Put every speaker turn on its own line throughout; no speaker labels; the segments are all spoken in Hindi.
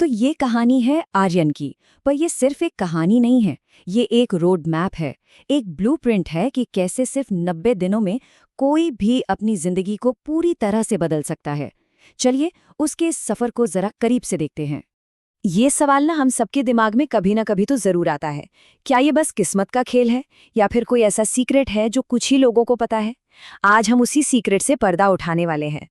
तो ये कहानी है आर्यन की। पर ये सिर्फ एक कहानी नहीं है, ये एक रोड मैप है, एक ब्लूप्रिंट है कि कैसे सिर्फ 90 दिनों में कोई भी अपनी जिंदगी को पूरी तरह से बदल सकता है। चलिए उसके इस सफर को जरा करीब से देखते हैं। ये सवाल ना हम सबके दिमाग में कभी ना कभी तो जरूर आता है। क्या ये बस किस्मत का खेल है या फिर कोई ऐसा सीक्रेट है जो कुछ ही लोगों को पता है? आज हम उसी सीक्रेट से पर्दा उठाने वाले हैं।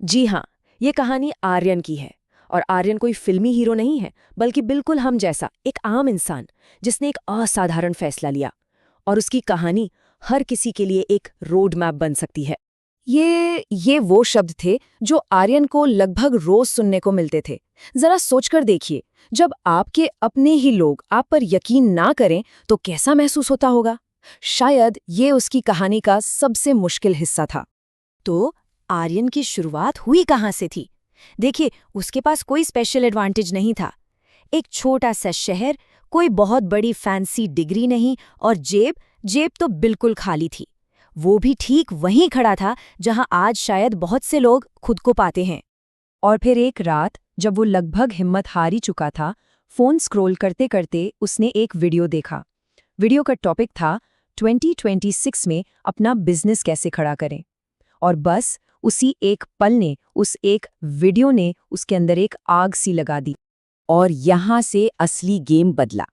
जी हाँ, ये कहानी आर्यन की है। और आर्यन कोई फिल्मी हीरो नहीं है, बल्कि बिल्कुल हम जैसा एक आम इंसान जिसने एक असाधारण फैसला लिया। और उसकी कहानी हर किसी के लिए एक रोड मैप बन सकती है।
ये वो शब्द थे जो आर्यन को लगभग रोज सुनने को मिलते थे। जरा सोचकर देखिए, जब आपके अपने ही लोग आप पर यकीन ना करें तो कैसा महसूस होता होगा। शायद ये उसकी कहानी का सबसे मुश्किल हिस्सा था।
तो आर्यन की शुरुआत हुई कहाँ से थी? देखिए, उसके पास कोई स्पेशल एडवांटेज नहीं था। एक छोटा सा शहर, कोई बहुत बड़ी फैंसी डिग्री नहीं, और जेब तो बिल्कुल खाली थी। वो भी ठीक वहीं खड़ा था जहां आज शायद बहुत से लोग खुद को पाते हैं।
और फिर एक रात जब वो लगभग हिम्मत हार ही चुका था, फोन स्क्रॉल करते करते उसने एक वीडियो देखा। वीडियो का टॉपिक था 2026 में अपना बिजनेस कैसे खड़ा करें। और बस उसी एक पल ने, उस एक वीडियो ने उसके अंदर एक आग सी लगा दी। और यहाँ से असली गेम बदला।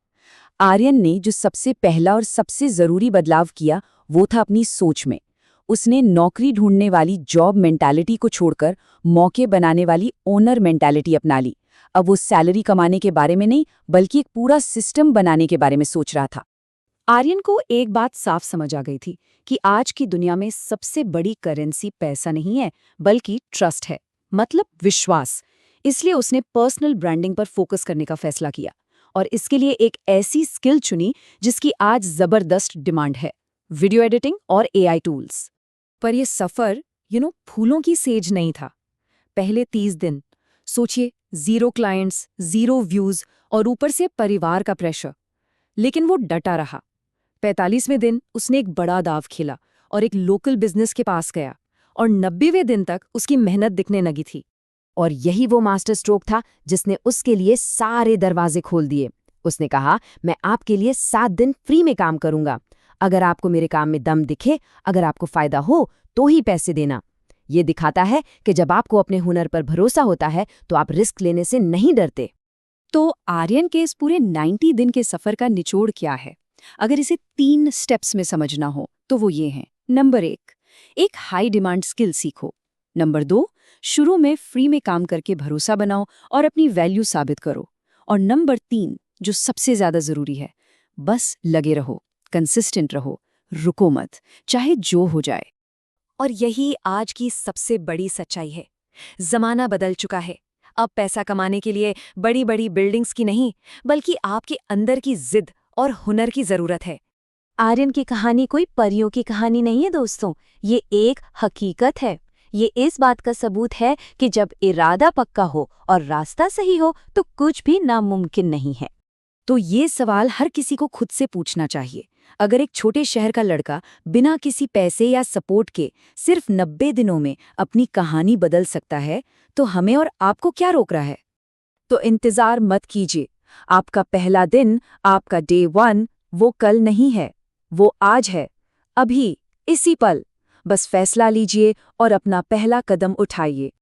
आर्यन ने जो सबसे पहला और सबसे जरूरी बदलाव किया वो था अपनी सोच में। उसने नौकरी ढूंढने वाली जॉब मेंटालिटी को छोड़कर मौके बनाने वाली ओनर मेंटालिटी अपना ली। अब वो सैलरी कमाने के बारे में नहीं, बल्कि एक पूरा सिस्टम बनाने के बारे में सोच रहा था। आर्यन को एक बात साफ समझ आ गई थी कि आज की दुनिया में सबसे बड़ी करेंसी पैसा नहीं है, बल्कि ट्रस्ट है, मतलब विश्वास। इसलिए उसने पर्सनल ब्रांडिंग पर फोकस करने का फैसला किया और इसके लिए एक ऐसी स्किल चुनी जिसकी आज जबरदस्त डिमांड है, वीडियो एडिटिंग और एआई टूल्स। पर यह सफर फूलों की सेज नहीं था। पहले 30 दिन सोचिए, 0 क्लाइंट्स, 0 व्यूज और ऊपर से परिवार का प्रेशर। लेकिन वो डटा रहा। 45वें दिन उसने एक बड़ा दाव खेला और एक लोकल बिजनेस के पास गया, और 90वें दिन तक उसकी मेहनत दिखने लगी थी। और यही वो मास्टर स्ट्रोक था जिसने उसके लिए सारे दरवाजे खोल दिए। उसने कहा, मैं आपके लिए 7 दिन फ्री में काम करूंगा। अगर आपको मेरे काम में दम दिखे, अगर आपको फायदा हो तो ही पैसे देना। ये दिखाता है कि जब आपको अपने हुनर पर भरोसा होता है तो आप रिस्क लेने से नहीं डरते। तो आर्यन के इस पूरे 90 दिन के सफर का निचोड़ क्या है? अगर इसे 3 स्टेप्स में समझना हो तो वो ये हैं। नंबर 1, एक हाई डिमांड स्किल सीखो। नंबर 2, शुरू में फ्री में काम करके भरोसा बनाओ और अपनी वैल्यू साबित करो। और नंबर 3, जो सबसे ज्यादा जरूरी है, बस लगे रहो, कंसिस्टेंट रहो, रुको मत, चाहे जो हो जाए। और यही आज की सबसे बड़ी सच्चाई है। जमाना बदल चुका है। अब पैसा कमाने के लिए बड़ी बड़ी बिल्डिंग्स की नहीं, बल्कि आपके अंदर की जिद और हुनर की जरूरत है।
आर्यन की कहानी कोई परियों की कहानी नहीं है दोस्तों, ये एक हकीकत है। ये इस बात का सबूत है कि जब इरादा पक्का हो और रास्ता सही हो तो कुछ भी नामुमकिन नहीं है।
तो ये सवाल हर किसी को खुद से पूछना चाहिए। अगर एक छोटे शहर का लड़का बिना किसी पैसे या सपोर्ट के सिर्फ 90 दिनों में अपनी कहानी बदल सकता है, तो हमें और आपको क्या रोक रहा है? तो इंतजार मत कीजिए। आपका पहला दिन, आपका डे 1, वो कल नहीं है, वो आज है, अभी, इसी पल। बस फैसला लीजिए और अपना पहला कदम उठाइए।